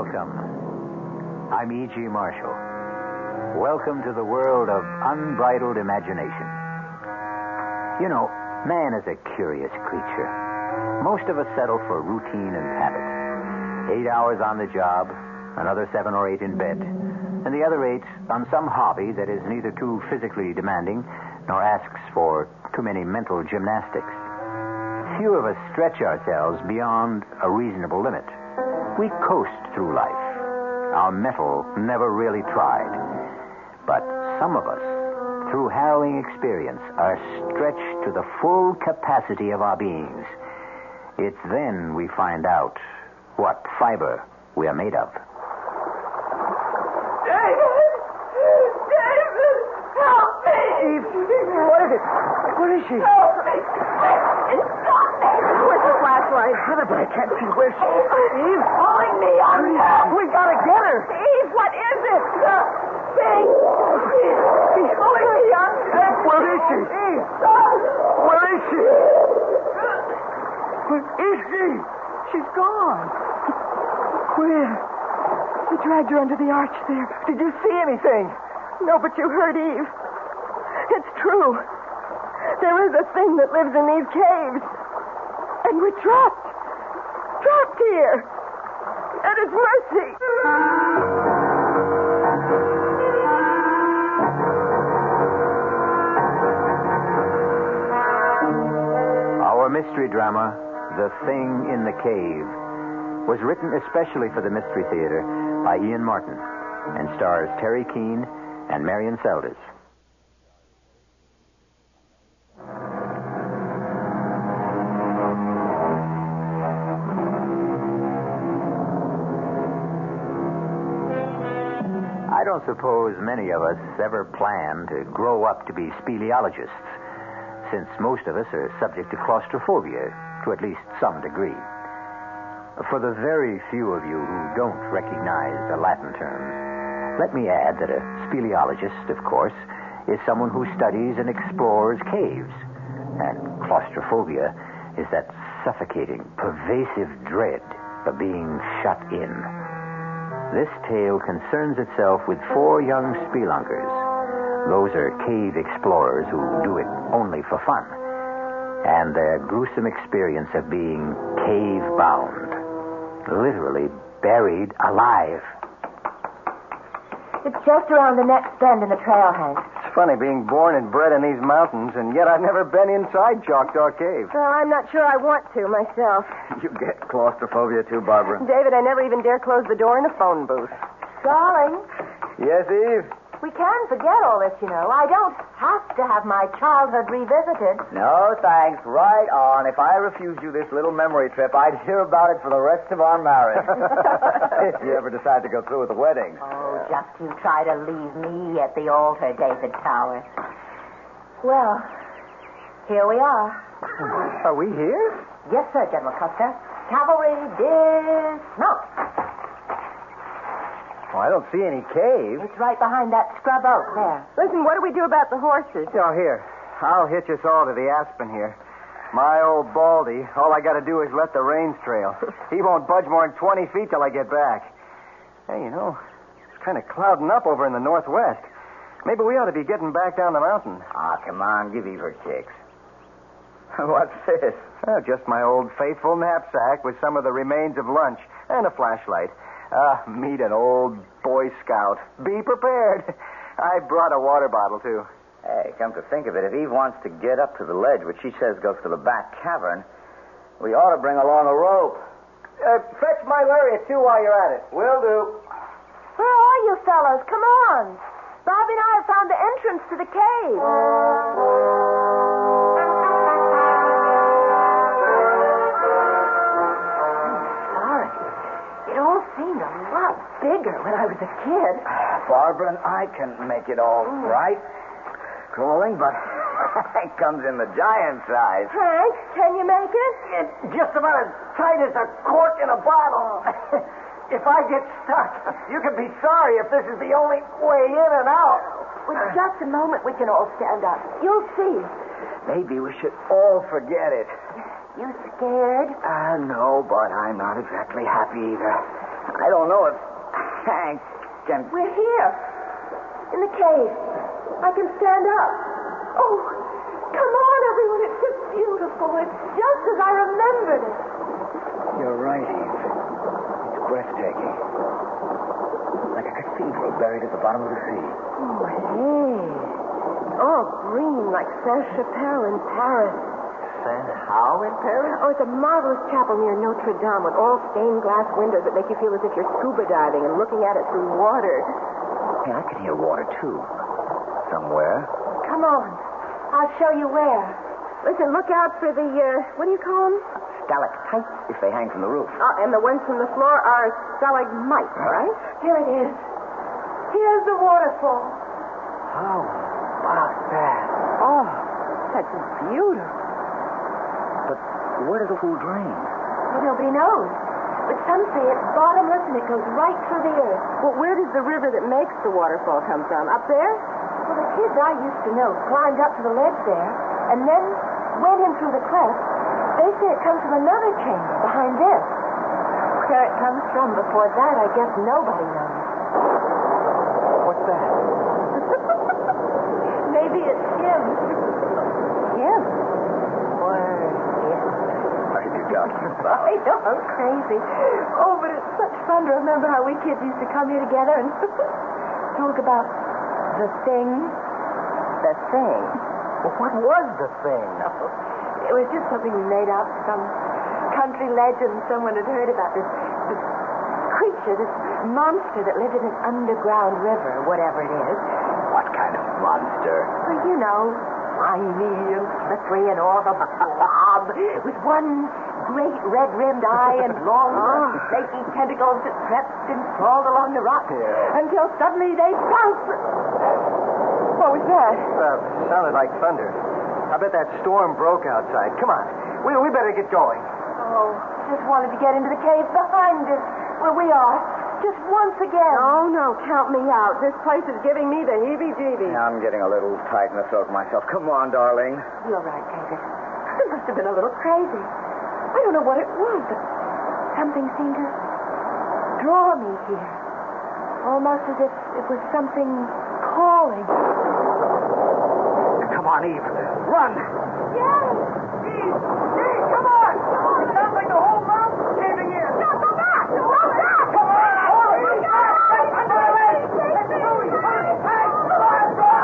Welcome. I'm E.G. Marshall. Welcome to the world of unbridled imagination. You know, man is a curious creature. Most of us settle for routine and habit. 8 hours on the job, another 7 or 8 in bed, and the other 8 on some hobby that is neither too physically demanding nor asks for too many mental gymnastics. Few of us stretch ourselves beyond a reasonable limit. We coast through life. Our mettle never really tried. But some of us, through harrowing experience, are stretched to the full capacity of our beings. It's then we find out what fiber we are made of. David! David! Help me! Eve, what is it? Where is she? Help me! Stop me! Where's the flashlight? But I can't see where she is. Eve? Pulling me under! We gotta get her. Eve, what is it? The thing! He's pulling me under! Where is she? Eve! Where is she? Where is she? She's gone. Where? We dragged her under the arch there. Did you see anything? No, but you heard Eve. It's true. There is a thing that lives in these caves. And we're trapped. Trapped here. At its mercy. Our mystery drama, The Thing in the Cave, was written especially for the Mystery Theater by Ian Martin and stars Terry Keane and Marion Seldes. I don't suppose many of us ever plan to grow up to be speleologists, since most of us are subject to claustrophobia to at least some degree. For the very few of you who don't recognize the Latin term, let me add that a speleologist, of course, is someone who studies and explores caves. And claustrophobia is that suffocating, pervasive dread of being shut in. This tale concerns itself with 4 young spelunkers. Those are cave explorers who do it only for fun. And their gruesome experience of being cave-bound. Literally buried alive. It's just around the next bend in the trail, Hank. It's funny being born and bred in these mountains, and yet I've never been inside Choctaw Cave. Well, I'm not sure I want to myself. You get claustrophobia too, Barbara. David, I never even dare close the door in a phone booth. Darling, Yes, Eve? we can forget all this, you know. I don't have to have my childhood revisited. No, thanks. Right on. If I refused you this little memory trip, I'd hear about it for the rest of our marriage. If you ever decide to go through with the wedding. Oh, just you try to leave me at the altar, David Tower. Well, here we are. Are we here? Yes, sir, General Custer. Cavalry dismount. Well, I don't see any cave. It's right behind that scrub oak there. Listen, what do we do about the horses? Oh, here. I'll hitch us all to the aspen here. My old Baldy, all I got to do is let the reins trail. He won't budge more than 20 feet till I get back. Hey, you know, it's kind of clouding up over in the northwest. Maybe we ought to be getting back down the mountain. Ah, come on. Give Eve her kicks. What's this? Oh, just my old faithful knapsack with some of the remains of lunch and a flashlight. Meet an old Boy Scout. Be prepared. I brought a water bottle, too. Hey, come to think of it, if Eve wants to get up to the ledge, which she says goes to the back cavern, we ought to bring along a rope. Fetch my lariat, too, while you're at it. Will do. Where are you fellows? Come on. Bobby and I have found the entrance to the cave. It all seemed a lot bigger when I was a kid. Barbara and I can make it all right. Crawling, but it comes in the giant size. Hank, can you make it? It's just about as tight as a cork in a bottle. If I get stuck, you can be sorry if this is the only way in and out. With just a moment, we can all stand up. You'll see. Maybe we should all forget it. You scared? No, but I'm not exactly happy either. I don't know if Hank can... We're here. In the cave. I can stand up. Oh, come on, everyone. It's just beautiful. It's just as I remembered it. You're right, Eve. It's breathtaking. Like a cathedral buried at the bottom of the sea. Oh, hey. All green like Saint-Chapelle in Paris. How in Paris? Oh, it's a marvelous chapel near Notre Dame with all stained glass windows that make you feel as if you're scuba diving and looking at it through water. Hey, I can hear water, too. Somewhere. Come on. I'll show you where. Listen, look out for the, what do you call them? Stalactites, if they hang from the roof. And the ones from the floor are stalagmites, right? Here it is. Here's the waterfall. How about that? Oh, that's beautiful. But where does the pool drain? Well, nobody knows. But some say it's bottomless and it goes right through the earth. Well, where does the river that makes the waterfall come from? Up there? Well, the kids I used to know climbed up to the ledge there and then went in through the cleft. They say it comes from another chamber behind this. Where it comes from before that, I guess nobody knows. What's that? Maybe it's him. Him? Why? What are you talking about? I know, I'm crazy. Oh, but it's such fun to remember how we kids used to come here together and talk about the thing. The thing. Well, what was the thing? It was just something we made up, some country legend someone had heard about this creature, this monster that lived in an underground river, whatever it is. What kind of monster? Well, you know, slimy and slippery and all the blob, with one great red-rimmed eye and long, snaky tentacles that crept and crawled along the rocks until suddenly they bounced. What was that? Sounded like thunder. I bet that storm broke outside. Come on. We better get going. Oh, just wanted to get into the cave behind us, where we are. Just once again. Oh, no, count me out. This place is giving me the heebie-jeebies. I'm getting a little tight in the throat myself. Come on, darling. You're right, David. I must have been a little crazy. I don't know what it was, but something seemed to draw me here. Almost as if it was something calling. Come on, Eve. Run! Yes! Eve, come on! It sounds like the whole mountain's caving in. No, go back! Go back! Come on! Hurry! Under the ledge! Let's move! Hurry! Hank! Come on, go!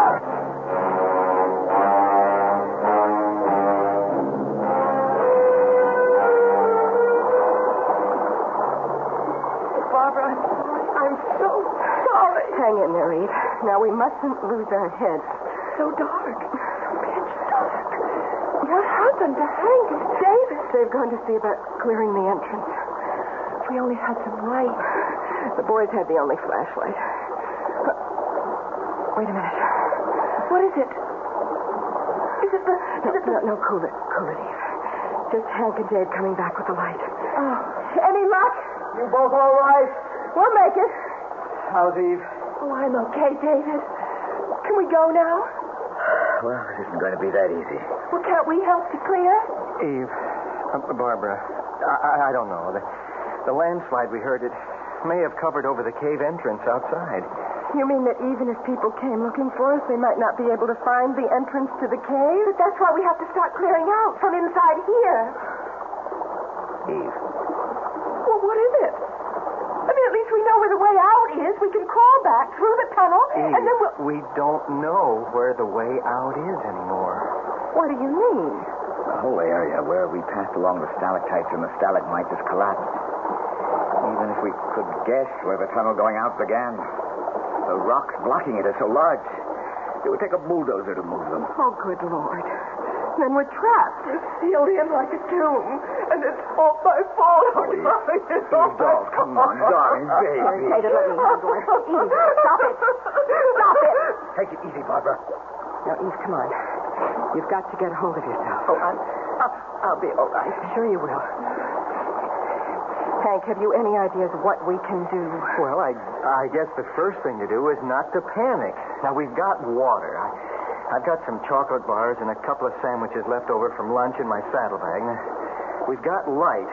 Barbara, I'm so sorry. Hang in there, Eve. Now, we mustn't lose our heads. So dark. So pitch dark. What happened to Hank and David? They've gone to see about clearing the entrance. If we only had some light. The boys had the only flashlight. Wait a minute. What is it? Is it the... No, cool it, Eve. Just Hank and Dave coming back with the light. Oh, any luck? You both all right? We'll make it. How's Eve? Oh, I'm okay, David. Can we go now? Well, it isn't going to be that easy. Well, can't we help to clear? Eve, Barbara, I don't know. The landslide we heard, it may have covered over the cave entrance outside. You mean that even if people came looking for us, they might not be able to find the entrance to the cave? But that's why we have to start clearing out from inside here. Eve. Well, what is it? I mean, at least we know where the way out is. We can crawl back through the tunnel, Eve, and then we'll... we don't know where the way out is anymore. What do you mean? The whole area where we passed along the stalactites and the stalagmites has collapsed. Even if we could guess where the tunnel going out began, the rocks blocking it are so large, it would take a bulldozer to move them. Oh, good Lord. Then we're trapped. We're sealed in like a tomb, and it's all my fault. Oh, darling, it's all my fault. Come on, darling, baby. Let me handle it. Eve, stop it. Stop it. Take it easy, Barbara. Now, Eve, come on. You've got to get a hold of yourself. Oh, I'll be all right. Sure you will. Hank, have you any ideas what we can do? Well, I guess the first thing to do is not to panic. Now, we've got water. I've got some chocolate bars and a couple of sandwiches left over from lunch in my saddlebag. We've got light,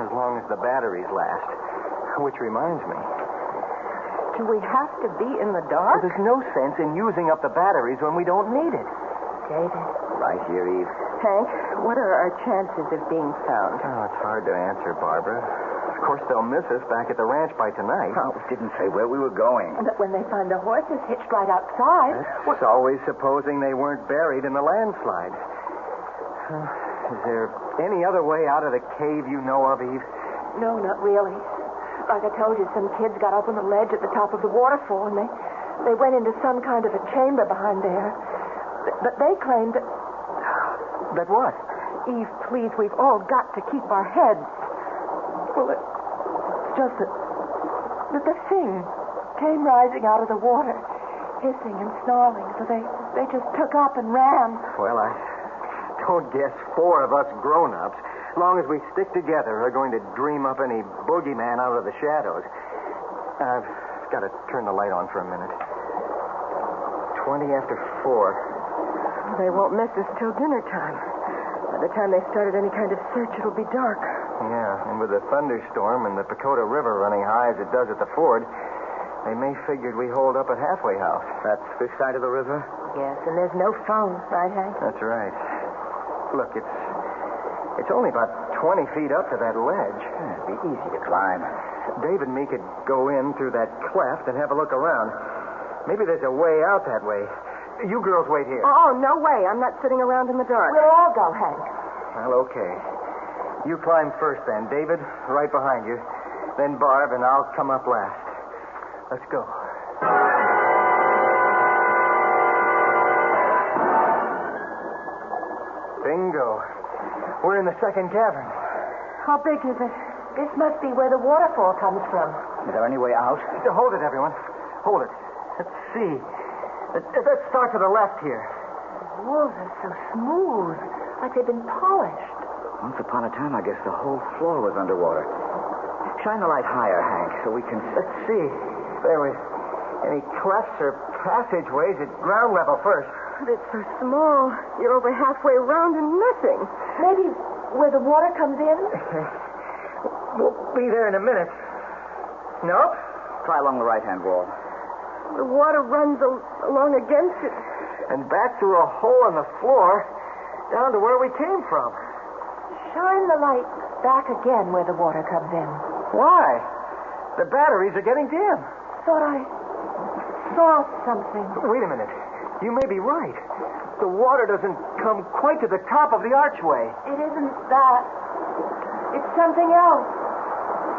as long as the batteries last. Which reminds me. Do we have to be in the Well, dark? there's no sense in using up the batteries when we don't need it. David. Right here, Eve. Hank, what are our chances of being found? Oh, it's hard to answer, Barbara. Of course, they'll miss us back at the ranch by tonight. Oh, we didn't say where we were going. But when they find the horses hitched right outside. That's always supposing they weren't buried in the landslide. Is there any other way out of the cave you know of, Eve? No, not really. Like I told you, some kids got up on the ledge at the top of the waterfall, and they went into some kind of a chamber behind there. But they claimed that... That what? Eve, please, we've all got to keep our heads. Well, it's just that the thing came rising out of the water, hissing and snarling, so they just took up and ran. Well, I don't guess 4 of us grown-ups, as long as we stick together, are going to dream up any boogeyman out of the shadows. I've got to turn the light on for a minute. 20 after 4. They won't miss us till dinner time. By the time they started any kind of search, it'll be dark. Yeah, and with the thunderstorm and the Pacoda River running high as it does at the ford, they may figured we holed up at Halfway House. That's this side of the river? Yes, and there's no phone, right, Hank? That's right. Look, it's only about 20 feet up to that ledge. It'd be easy to climb. Dave and me could go in through that cleft and have a look around. Maybe there's a way out that way. You girls wait here. Oh, no way. I'm not sitting around in the dark. We'll all go, Hank. Well, okay. You climb first then. David, right behind you. Then Barb, and I'll come up last. Let's go. Bingo. We're in the second cavern. How big is it? This must be where the waterfall comes from. Is there any way out? Hold it, everyone. Hold it. Let's see. Let's start to the left here. The walls are so smooth, like they've been polished. Once upon a time, I guess the whole floor was underwater. Shine the light higher, Hank, so we can... Let's see. There was any clefts or passageways at ground level first. But it's so small. You're over halfway around and nothing. Maybe where the water comes in? We'll be there in a minute. Nope. Try along the right-hand wall. The water runs along against it. And back through a hole in the floor down to where we came from. Shine the light back again where the water comes in. Why? The batteries are getting dim. Thought I saw something. Wait a minute. You may be right. The water doesn't come quite to the top of the archway. It isn't that. It's something else.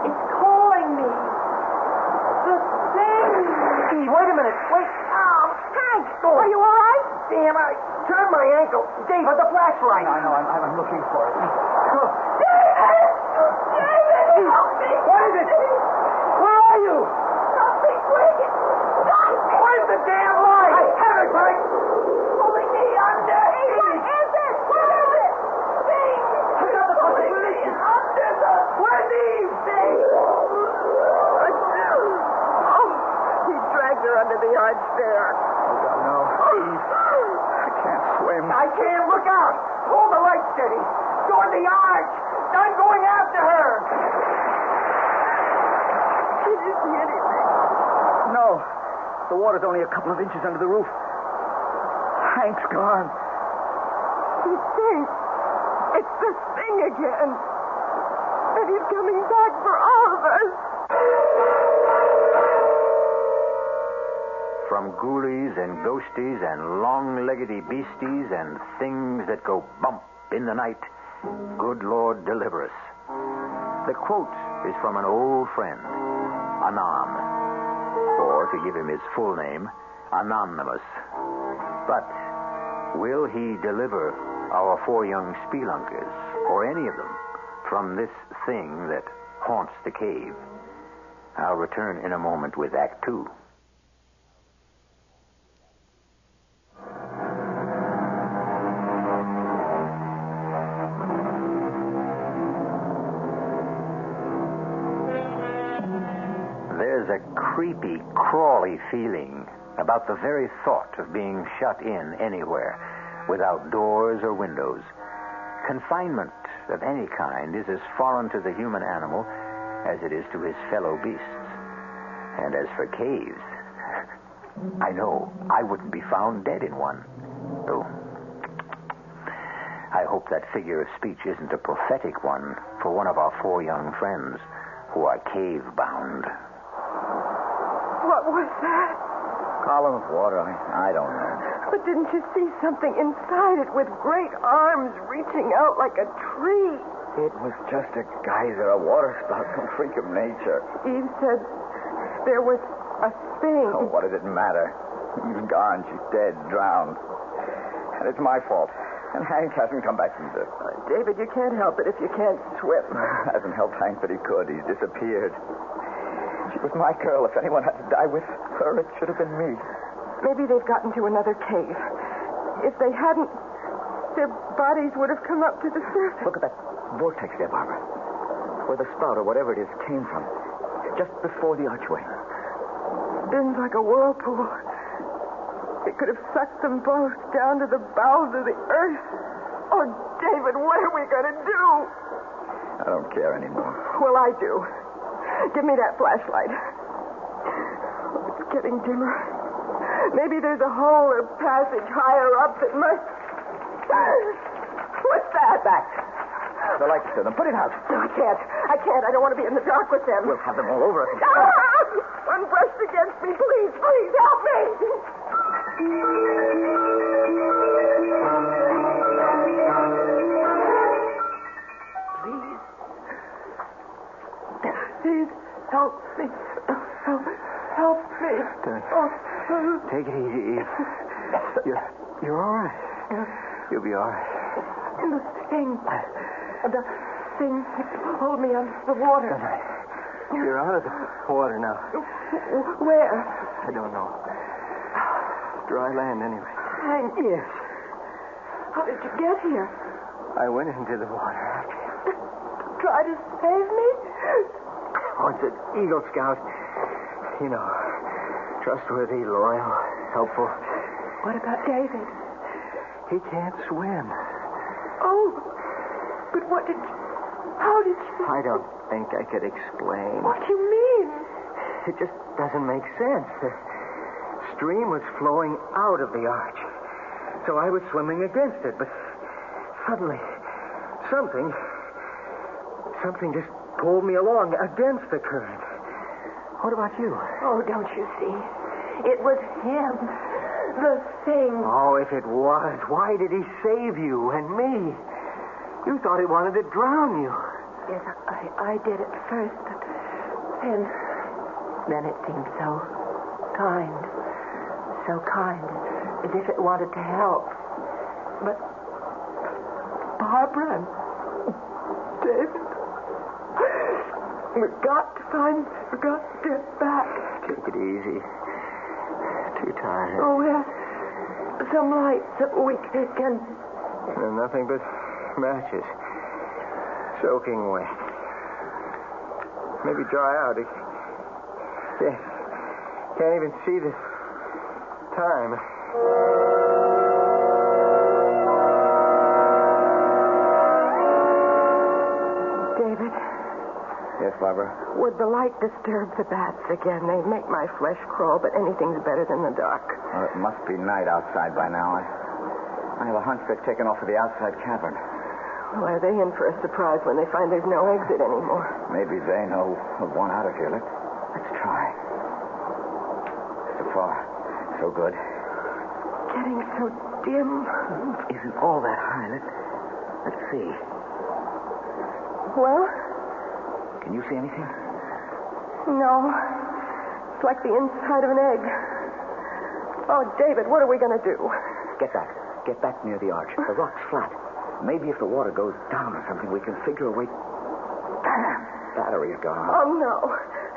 It's calling me. The thing. Eve, wait a minute. Wait. Oh, Hank, are you all right? Damn, I turned my ankle. Dave, with the flashlight. I know, I'm looking for it. David! David, help me! What is it? Where are you? Something quick! Where's the damn light? I have it, Mike. Pulling me under. What is it? What is it? Thing! Pulling me under the... Where's Eve? Thing! Oh, he dragged her under the arch there. Oh, God, no. Eve, I can't swim. I can't. Look out. Hold the light steady. Toward the arch. I'm going after her. Did you see anything? No. The water's only a couple of inches under the roof. Hank's gone. The thing. It's the thing again. And he's coming back for all of us. From ghoulies and ghosties and long-leggedy beasties and things that go bump in the night, good Lord deliver us. The quote is from an old friend, Anon, or to give him his full name, Anonymous. But will he deliver our 4 young spelunkers, or any of them, from this thing that haunts the cave? I'll return in a moment with Act 2. There's a creepy, crawly feeling about the very thought of being shut in anywhere, without doors or windows. Confinement of any kind is as foreign to the human animal as it is to his fellow beasts. And as for caves, I know I wouldn't be found dead in one. Oh. I hope that figure of speech isn't a prophetic one for one of our 4 young friends who are cave-bound. What was that? Column of water. I don't know. But didn't you see something inside it with great arms reaching out like a tree? It was just a geyser, a water spout, some freak of nature. Eve said there was a thing. Oh, what does it matter? She's gone. She's dead, drowned. And it's my fault. And Hank hasn't come back from this. David, you can't help it if you can't swim. Hasn't helped Hank, but he could. He's disappeared. She was my girl. If anyone had to die with her, it should have been me. Maybe they've gotten to another cave. If they hadn't, their bodies would have come up to the surface. Look at that vortex there, Barbara. Where the spout, or whatever it is, came from. Just before the archway. Spins like a whirlpool. It could have sucked them both down to the bowels of the earth. Oh, David, what are we going to do? I don't care anymore. Well, I do. Give me that flashlight. It's getting dimmer. Maybe there's a hole or passage higher up that must... What's that? Back. The lights to them. Put it out. No, I can't. I don't want to be in the dark with them. We'll have them all over us. One brushed against me. Please, help me. Please help me. Help me. Take it easy, Eve. You're all right. You'll be all right. The thing that pulled me under the water. You're out of the water now. Where? I don't know. Dry land, anyway. Hank. Yes. How did you get here? I went into the water. Try to save me? Oh, it's an Eagle Scout. You know, trustworthy, loyal, helpful. What about David? He can't swim. Oh, but how did you... I don't think I could explain. What do you mean? It just doesn't make sense. The stream was flowing out of the arch. So I was swimming against it, but suddenly something just pulled me along against the current. What about you? Oh, don't you see? It was him. The thing. Oh, if it was, why did he save you and me? You thought he wanted to drown you. Yes, I did at first, but then it seemed so kind, as if it wanted to help. But Barbara and David, we've got to get back. Take it easy. Too tired. Oh, yes. Some lights that we can... Nothing but matches. Soaking wet. Maybe dry out. Can't even see the time. David. Yes, Barbara? Would the light disturb the bats again? They make my flesh crawl, but anything's better than the dark. Well, it must be night outside by now. I have a hunch they've taken off to the outside cavern. Well, are they in for a surprise when they find there's no exit anymore? Maybe they know of one out of here. Let's try. So far, so good. Getting so dim. It isn't all that high. Let's see. Well? Can you see anything? No. It's like the inside of an egg. Oh, David, what are we going to do? Get back. Get back near the arch. The rock's flat. Maybe if the water goes down or something, we can figure a way... Battery's gone. Oh, no.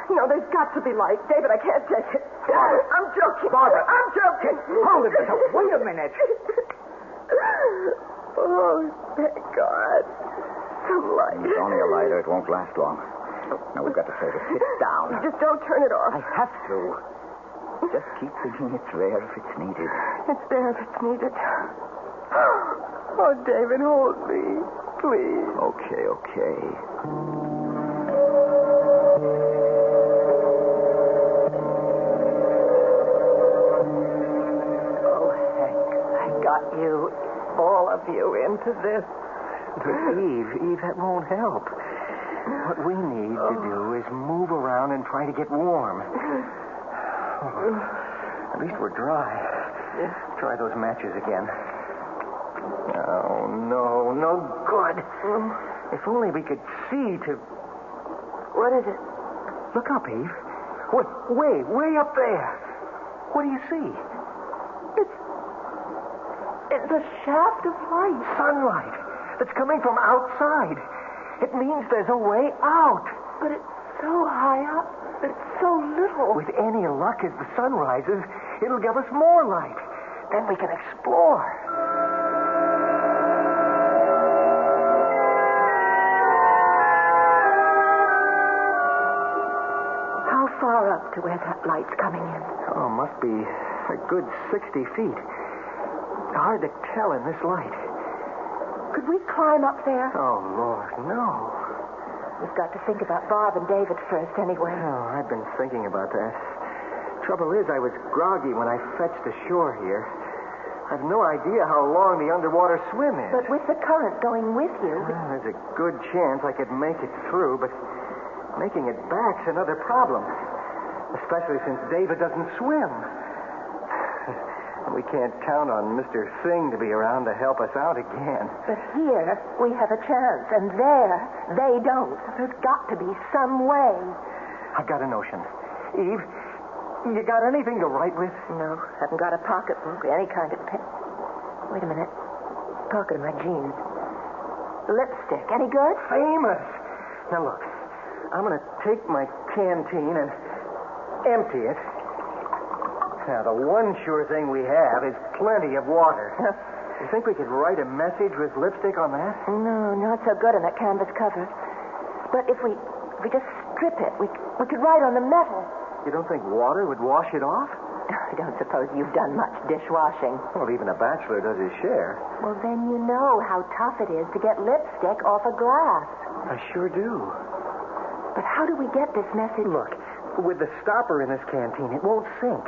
No, there's got to be light. David, I can't take it. Barbara. I'm joking. Barbara. I'm joking. Hold it. Wait a minute. Oh, thank God. Some light. It's only a lighter. It won't last long. Now, we've got to say to sit down. Just don't turn it off. I have to. Just keep thinking it's there if it's needed. It's there if it's needed. Oh, David, hold me. Please. Okay. Oh, Hank, I got you, all of you, into this. But Eve, that won't help. What we need to do is move around and try to get warm. Oh, at least we're dry. Try those matches again. Oh, no good. If only we could see to... What is it? Look up, Eve. Way up there. What do you see? It's a shaft of light. Sunlight that's coming from outside. It means there's a way out. But it's so high up. It's so little. With any luck, as the sun rises, it'll give us more light. Then we can explore. How far up to where that light's coming in? Oh, must be a good 60 feet. Hard to tell in this light. Could we climb up there? Oh, Lord, no. We've got to think about Bob and David first, anyway. Oh, I've been thinking about that. Trouble is, I was groggy when I fetched ashore here. I've no idea how long the underwater swim is. But with the current going with you... Well, there's a good chance I could make it through, but making it back's another problem. Especially since David doesn't swim. We can't count on Mr. Singh to be around to help us out again. But here, we have a chance, and there, they don't. There's got to be some way. I've got a notion. Eve, you got anything to write with? No, haven't got a pocketbook or any kind of pen. Wait a minute. Pocket of my jeans. Lipstick, any good? Famous. Now, look, I'm going to take my canteen and empty it. Now, the one sure thing we have is plenty of water. You think we could write a message with lipstick on that? No, not so good on that canvas cover. But if we just strip it, we could write on the metal. You don't think water would wash it off? I don't suppose you've done much dishwashing. Well, even a bachelor does his share. Well, then you know how tough it is to get lipstick off a glass. I sure do. But how do we get this message? Look, with the stopper in this canteen, it won't sink.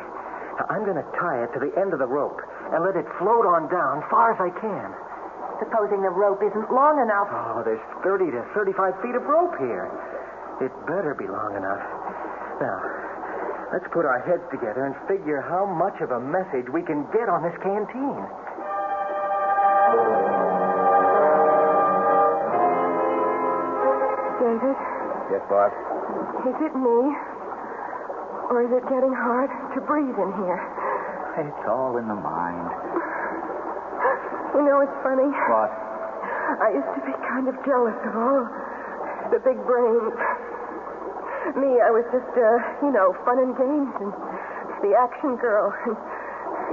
Now, I'm going to tie it to the end of the rope and let it float on down far as I can. Supposing the rope isn't long enough. Oh, there's 30 to 35 feet of rope here. It better be long enough. Now, let's put our heads together and figure how much of a message we can get on this canteen. David? Yes, Bart? Is it me? Or is it getting hard to breathe in here? It's all in the mind. You know, it's funny. What? I used to be kind of jealous of all the big brains. Me, I was just, fun and games and the action girl. And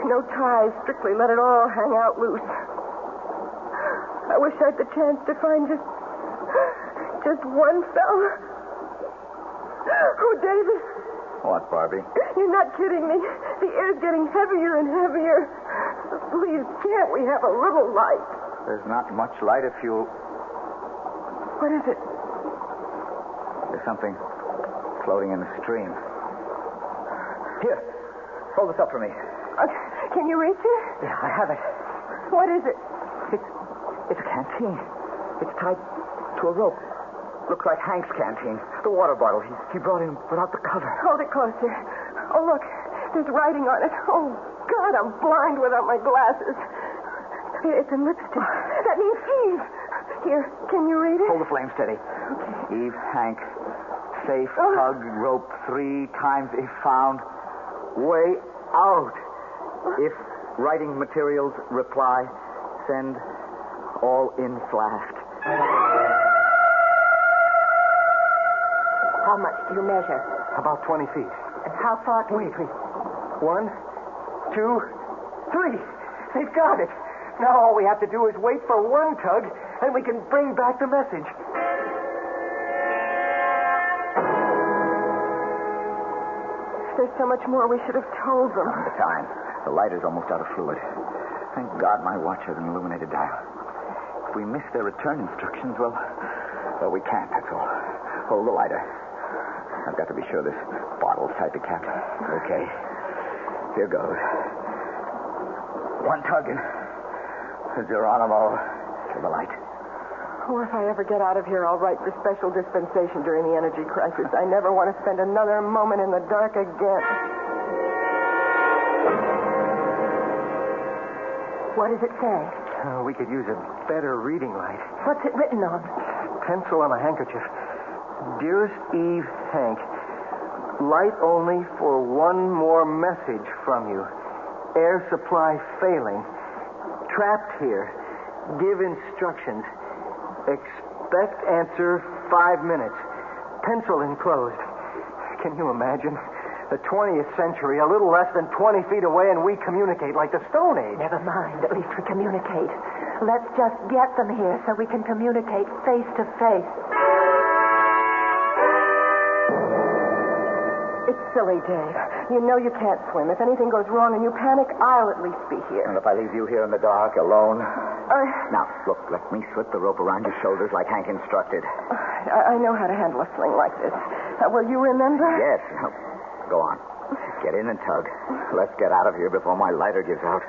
no ties, strictly let it all hang out loose. I wish I had the chance to find just one fella. Oh, David. What, Barbie? You're not kidding me. The air's getting heavier and heavier. Please, can't we have a little light? There's not much light if you... What is it? There's something floating in the stream. Here, hold this up for me. Can you reach it? Yeah, I have it. What is it? It's a canteen. It's tied to a rope. Looks like Hank's canteen. The water bottle he brought in without the cover. Hold it closer. Oh, look. There's writing on it. Oh, God, I'm blind without my glasses. It's in lipstick. That means Eve. Here, can you read it? Hold the flame steady. Okay. Eve, Hank, safe, tug, rope, 3 times if found. Way out. If writing materials reply, send all in flashed. How much do you measure? About 20 feet. And how far can Wait. 1, 2, 3. They've got it. Now all we have to do is wait for one tug, and we can bring back the message. There's so much more we should have told them. The time. The light is almost out of fluid. Thank God my watch has an illuminated dial. If we miss their return instructions, well, we can't, that's all. Hold the lighter. I've got to be sure this bottle's tight to cap. Okay. Here goes. One tug and Geronimo to the light. Oh, if I ever get out of here, I'll write for special dispensation during the energy crisis. I never want to spend another moment in the dark again. What does it say? We could use a better reading light. What's it written on? Pencil on a handkerchief. Dearest Eve, Hank, light only for one more message from you. Air supply failing. Trapped here. Give instructions. Expect answer 5 minutes. Pencil enclosed. Can you imagine? The 20th century, a little less than 20 feet away, and we communicate like the Stone Age. Never mind. At least we communicate. Let's just get them here so we can communicate face to face. It's silly, Dave. You know you can't swim. If anything goes wrong and you panic, I'll at least be here. And if I leave you here in the dark, alone? Now, look, let me slip the rope around your shoulders like Hank instructed. I know how to handle a sling like this. Will you remember? Yes. Now, go on. Get in and tug. Let's get out of here before my lighter gives out.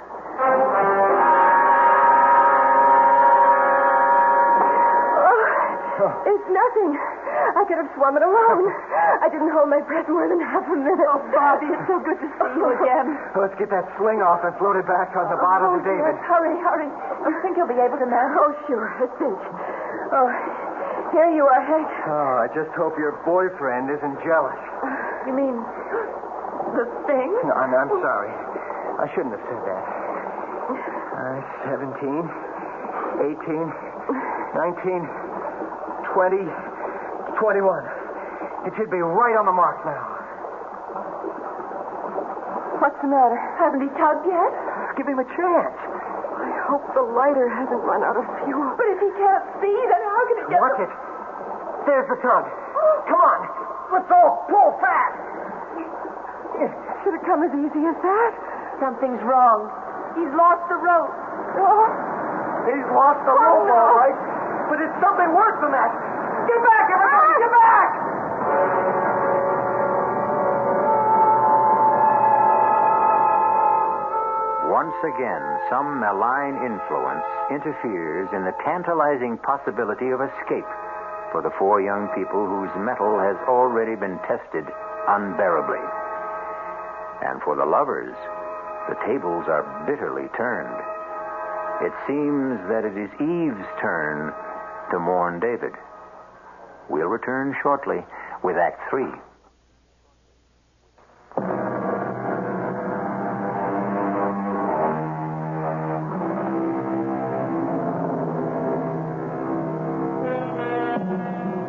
It's nothing. I could have swum it alone. I didn't hold my breath more than half a minute. Oh, Bobby, it's so good to see you again. Let's get that sling off and float it back on the bottom of David. Yes, hurry. You think you'll be able to manage? Oh, sure. A cinch. Oh, here you are, Hank. Oh, I just hope your boyfriend isn't jealous. You mean the thing? No, I'm sorry. I shouldn't have said that. 17, 18, 19, 20, 21. It should be right on the mark now. What's the matter? Haven't he tugged yet? Give him a chance. I hope the lighter hasn't run out of fuel. But if he can't see, then how can he get... Watch it. There's the tug. Come on. Let's all pull fast. Should it come as easy as that? Something's wrong. He's lost the rope. Oh. He's lost the rope, all right. But it's something worse than that. Get back, everybody! Get back! Once again, some malign influence interferes in the tantalizing possibility of escape for the 4 young people whose mettle has already been tested unbearably. And for the lovers, the tables are bitterly turned. It seems that it is Eve's turn to mourn David. We'll return shortly with Act 3.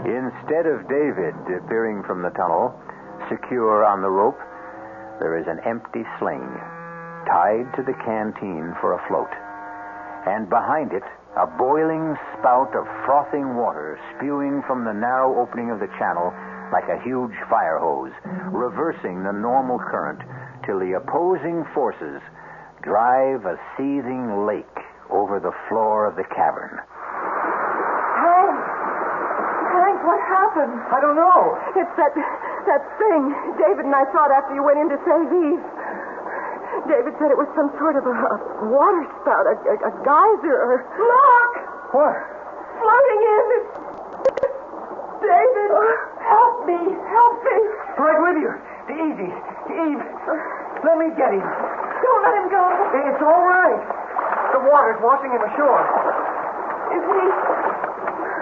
Instead of David appearing from the tunnel, secure on the rope, there is an empty sling tied to the canteen for a float. And behind it, a boiling spout of frothing water spewing from the narrow opening of the channel like a huge fire hose, reversing the normal current till the opposing forces drive a seething lake over the floor of the cavern. Hank, what happened? I don't know. It's that thing David and I saw it after you went in to save Eve. David said it was some sort of a water spout, a geyser, or... Look! What? Floating in. David, help me. Right with you. Easy. Eve, let me get him. Don't let him go. It's all right. The water's washing him ashore. Is he...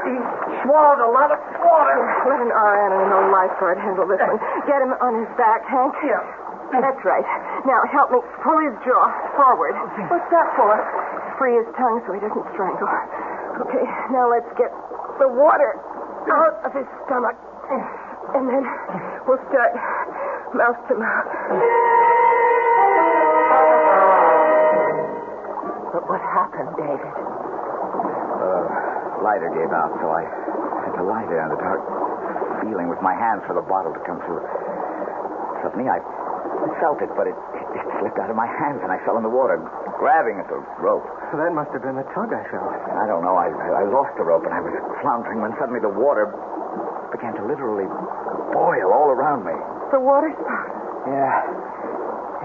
He swallowed a lot of water. Let an RN and an old lifeguard handle this one. Get him on his back, Hank. Yeah. That's right. Now, help me pull his jaw forward. Okay. What's that for? Free his tongue so he doesn't strangle. Okay, now let's get the water out of his stomach. And then we'll start mouth to mouth. But what happened, David? Lighter gave out, so I had to lie there in the dark, feeling with my hands for the bottle to come through. Suddenly, I felt it, but it slipped out of my hands, and I fell in the water, grabbing at the rope. That must have been the tug I felt. I don't know. I lost the rope, and I was floundering when suddenly the water began to literally boil all around me. The water spout. Yeah.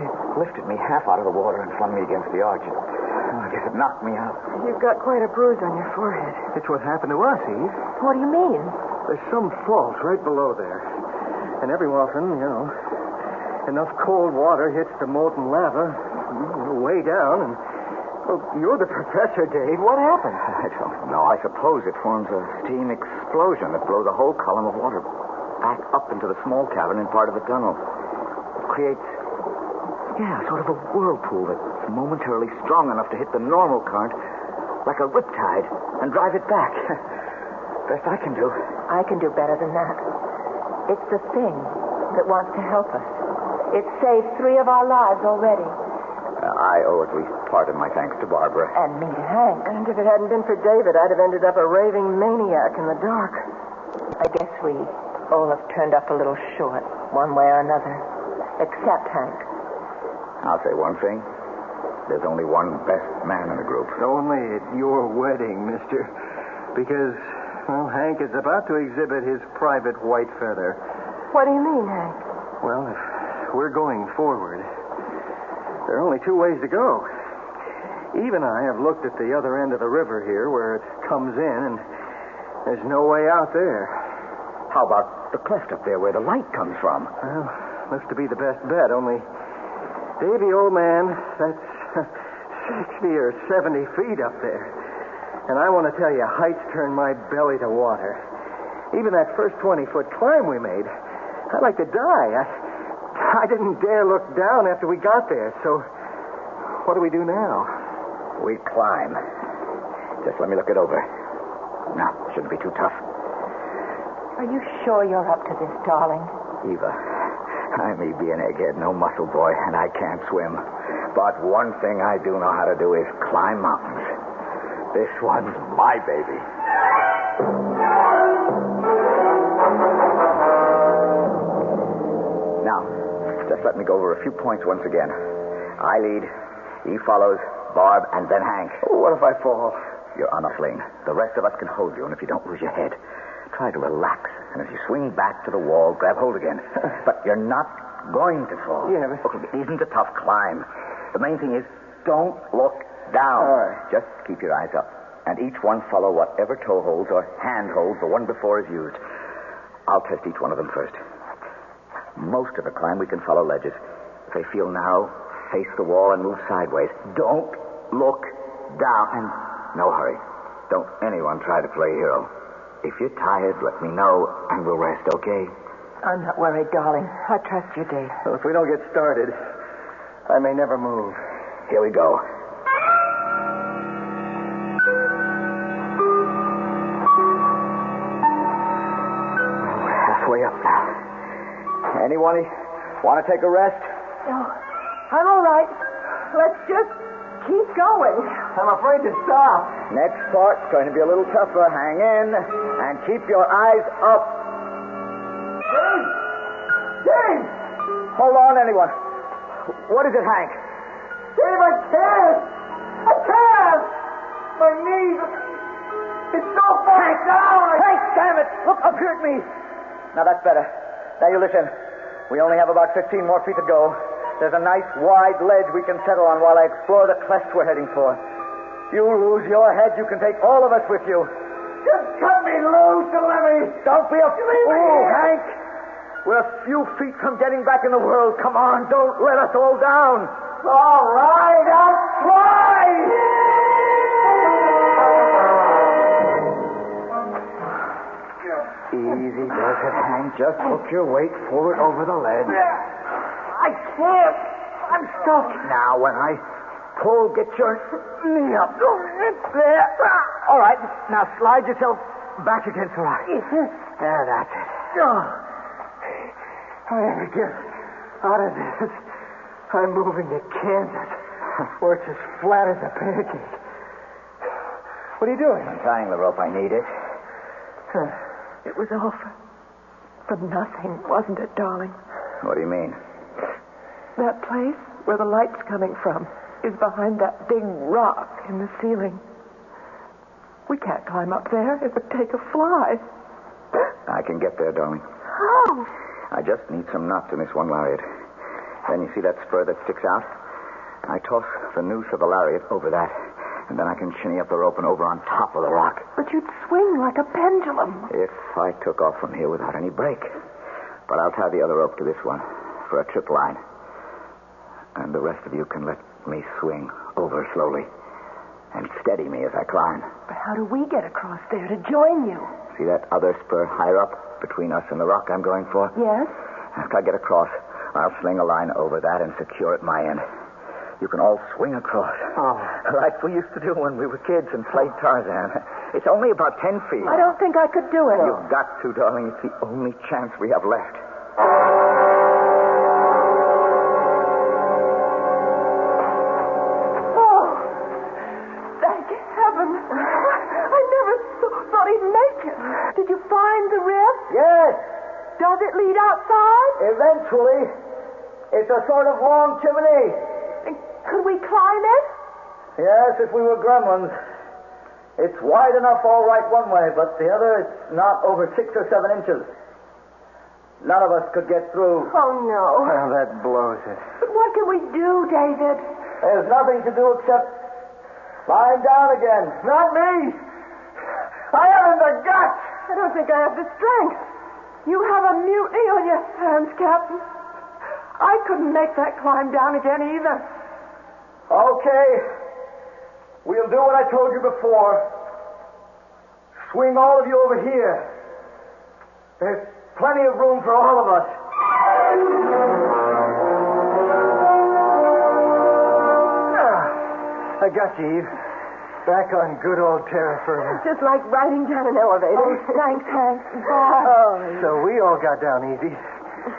It lifted me half out of the water and flung me against the arch. I guess it knocked me out. You've got quite a bruise on your forehead. It's what happened to us, Eve. What do you mean? There's some fault right below there. And every often, enough cold water hits the molten lava way down, and, well, you're the professor, Dave. What happened? I don't know. I suppose it forms a steam explosion that blows a whole column of water back up into the small cavern in part of the tunnel. It creates, sort of a whirlpool that's momentarily strong enough to hit the normal current like a riptide and drive it back. Best I can do. I can do better than that. It's the thing that wants to help us. It's saved 3 of our lives already. I owe at least part of my thanks to Barbara. And me to Hank. And if it hadn't been for David, I'd have ended up a raving maniac in the dark. I guess we all have turned up a little short, one way or another. Except Hank. I'll say one thing. There's only one best man in the group. Only at your wedding, mister. Because, well, Hank is about to exhibit his private white feather. What do you mean, Hank? Well, if we're going forward, there are only 2 ways to go. Eve and I have looked at the other end of the river here where it comes in, and there's no way out there. How about the cleft up there where the light comes from? Well, looks to be the best bet, only, Davy, old man, that's 60 or 70 feet up there. And I want to tell you, heights turn my belly to water. Even that first 20-foot climb we made, I'd like to die. I didn't dare look down after we got there, so what do we do now? We climb. Just let me look it over. No, shouldn't be too tough. Are you sure you're up to this, darling? Eva, I may be an egghead, no muscle boy, and I can't swim. But one thing I do know how to do is climb mountains. This one's my baby. Now, just let me go over a few points once again. I lead, Eve follows, Barb, and then Hank. What if I fall? You're on a sling. The rest of us can hold you, and if you don't lose your head, try to relax. And as you swing back to the wall, grab hold again. But you're not going to fall. Yeah, but... Look, it isn't a tough climb. The main thing is, don't look down. All right. Just keep your eyes up. And each one follow whatever toe holds or hand holds the one before is used. I'll test each one of them first. Most of the climb we can follow ledges. If they feel narrow, face the wall and move sideways. Don't look down. And no hurry. Don't anyone try to play hero. If you're tired, let me know, and we'll rest, okay? I'm not worried, darling. I trust you, Dave. Well, if we don't get started, I may never move. Here we go. We're halfway up now. Anyone want to take a rest? No, I'm all right. Let's just keep going. I'm afraid to stop. Next part's going to be a little tougher. Hang in and keep your eyes up. Dave! Dave! Hold on, anyone. What is it, Hank? Dave, I can't! I can't! My knees... It's so far down! Hank, damn it! Look up here at me. Now, that's better. Now, you listen. We only have about 15 more feet to go. There's a nice wide ledge we can settle on while I explore the cleft we're heading for. You lose your head, you can take all of us with you. Just cut me loose and let me... Don't be a fool, Hank. We're a few feet from getting back in the world. Come on, don't let us all down. All right, I'll try! Easy does it, Hank. Just hook your weight forward over the ledge. I can't. I'm stuck. Now, when I pull, get your knee up. There. All right. Now, slide yourself back against the rock. There, that's it. Oh, I ever get out of this, I'm moving to Kansas, where it's as flat as a pancake. What are you doing? I'm tying the rope. I need it. It was all for nothing, wasn't it, darling? What do you mean? That place where the light's coming from is behind that big rock in the ceiling. We can't climb up there. It would take a fly. I can get there, darling. How? I just need some knots in this one lariat. Then you see that spur that sticks out? I toss the noose of the lariat over that, and then I can shinny up the rope and over on top of the rock. But you'd swing like a pendulum. If I took off from here without any break. But I'll tie the other rope to this one for a trip line. And the rest of you can let me swing over slowly and steady me as I climb. But how do we get across there to join you? See that other spur higher up between us and the rock I'm going for? Yes? After I get across, I'll sling a line over that and secure at my end. You can all swing across. Oh. Like we used to do when we were kids and played Tarzan. It's only about 10 feet. I don't think I could do it. You've got to, darling. It's the only chance we have left. Oh, thank heaven. I never thought he'd make it. Did you find the rift? Yes, Does it lead outside? eventually. It's a sort of long chimney. Could we climb it? Yes, if we were gremlins. It's wide enough all right one way, but the other, it's not over 6 or 7 inches. None of us could get through. Oh, no. Well, that blows it. But what can we do, David? There's nothing to do except climb down again. Not me. I haven't the guts. I don't think I have the strength. You have a mutiny on your hands, Captain. I couldn't make that climb down again either. Okay. We'll do what I told you before. Swing all of you over here. There's plenty of room for all of us. I got you, Eve. Back on good old terra firma. Just like riding down an elevator. Oh, thanks, Hank. So we all got down easy.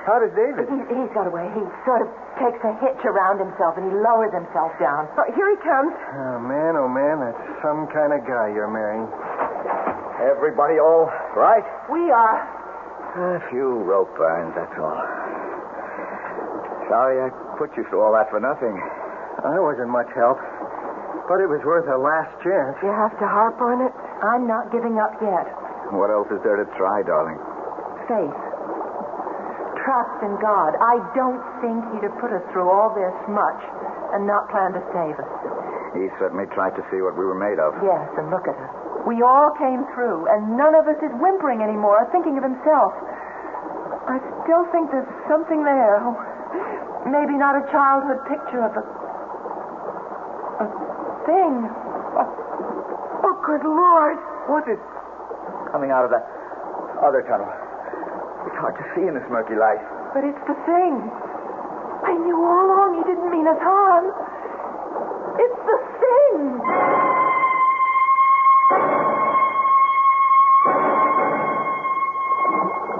How does David? He's got away. He sort of takes a hitch around himself and he lowers himself down. Oh, here he comes. Oh, man, that's some kind of guy you're marrying. Everybody all right? We are. A few rope burns, that's all. Sorry I put you through all that for nothing. I wasn't much help, but it was worth a last chance. You have to harp on it. I'm not giving up yet. What else is there to try, darling? Faith. Trust in God. I don't think he'd have put us through all this much and not planned to save us. He certainly tried to see what we were made of. Yes, and look at us. We all came through, and none of us is whimpering anymore, thinking of himself. I still think there's something there. Maybe not a childhood picture of a thing. Oh, good Lord. What's it coming out of that other tunnel? It's hard to see in this murky light. But it's the thing. I knew all along he didn't mean us harm. It's the thing.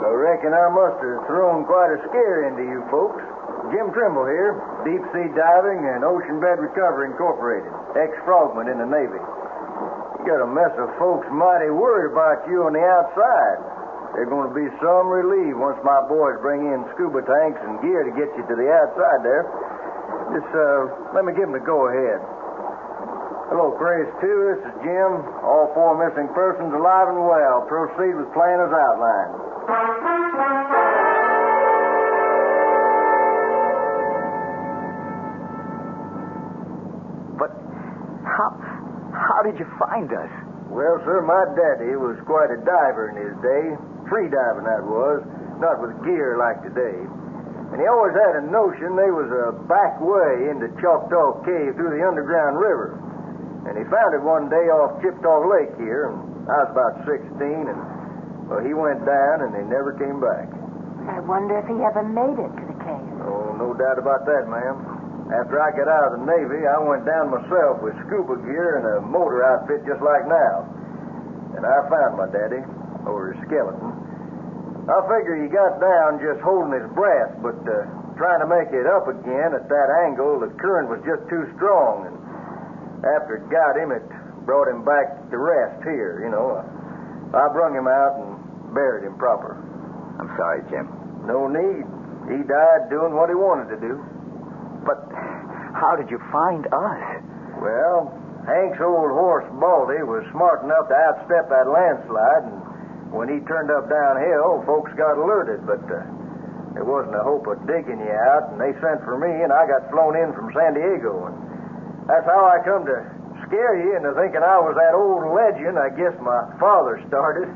I reckon I must have thrown quite a scare into you folks. Jim Trimble here, Deep Sea Diving and Ocean Bed Recovery Incorporated, ex-frogman in the Navy. You got a mess of folks mighty worried about you on the outside. There's going to be some relief once my boys bring in scuba tanks and gear to get you to the outside there. Just, let me give them the go-ahead. Hello, Chris 2. This is Jim. All 4 missing persons alive and well. Proceed with plan as outlined. But how did you find us? Well, sir, my daddy was quite a diver in his day. Free diving, that was. Not with gear like today. And he always had a notion there was a back way into Choctaw Cave through the underground river. And he found it one day off Chippewa Lake here, and I was about 16, and well, he went down and they never came back. I wonder if he ever made it to the cave. Oh, no doubt about that, ma'am. After I got out of the Navy, I went down myself with scuba gear and a motor outfit just like now. And I found my daddy, or his skeleton. I figure he got down just holding his breath, but trying to make it up again at that angle, the current was just too strong. And after it got him, it brought him back to rest here, you know. I brung him out and buried him proper. I'm sorry, Jim. No need. He died doing what he wanted to do. But how did you find us? Well, Hank's old horse, Baldy, was smart enough to outstep that landslide, and When he turned up downhill, folks got alerted, but there wasn't a hope of digging you out, and they sent for me, and I got flown in from San Diego. And that's how I come to scare you into thinking I was that old legend I guess my father started.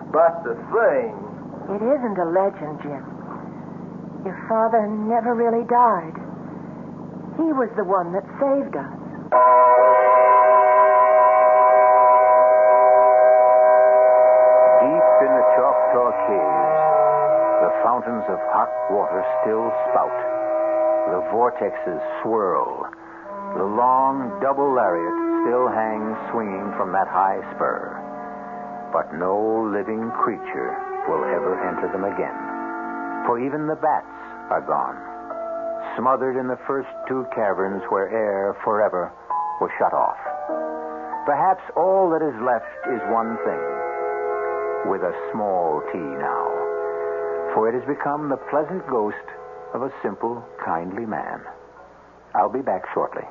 But the thing... It isn't a legend, Jim. Your father never really died. He was the one that saved us. Deep in the Choctaw Caves, the fountains of hot water still spout. The vortexes swirl. The long double lariat still hangs swinging from that high spur. But no living creature will ever enter them again. For even the bats are gone, smothered in the first two caverns where air forever was shut off. Perhaps all that is left is one thing, with a small t now, for it has become the pleasant ghost of a simple, kindly man. I'll be back shortly.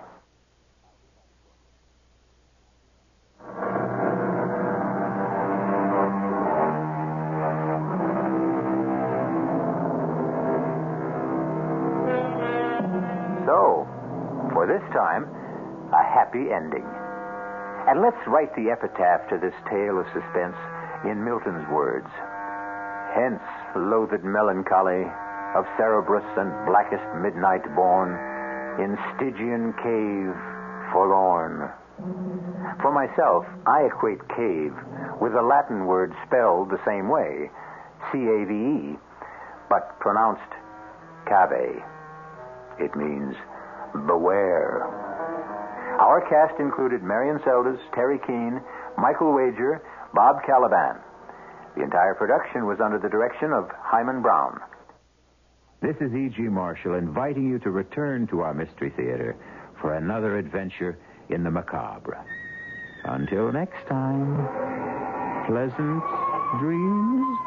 So, for this time, a happy ending. And let's write the epitaph to this tale of suspense in Milton's words. Hence, loathed melancholy, of Cerberus and blackest midnight born, in Stygian cave forlorn. For myself, I equate cave with the Latin word spelled the same way, C-A-V-E, but pronounced cave. It means beware. Our cast included Marion Seldes, Terry Keane, Michael Wager, Bob Caliban. The entire production was under the direction of Hyman Brown. This is E.G. Marshall inviting you to return to our Mystery Theater for another adventure in the macabre. Until next time, pleasant dreams.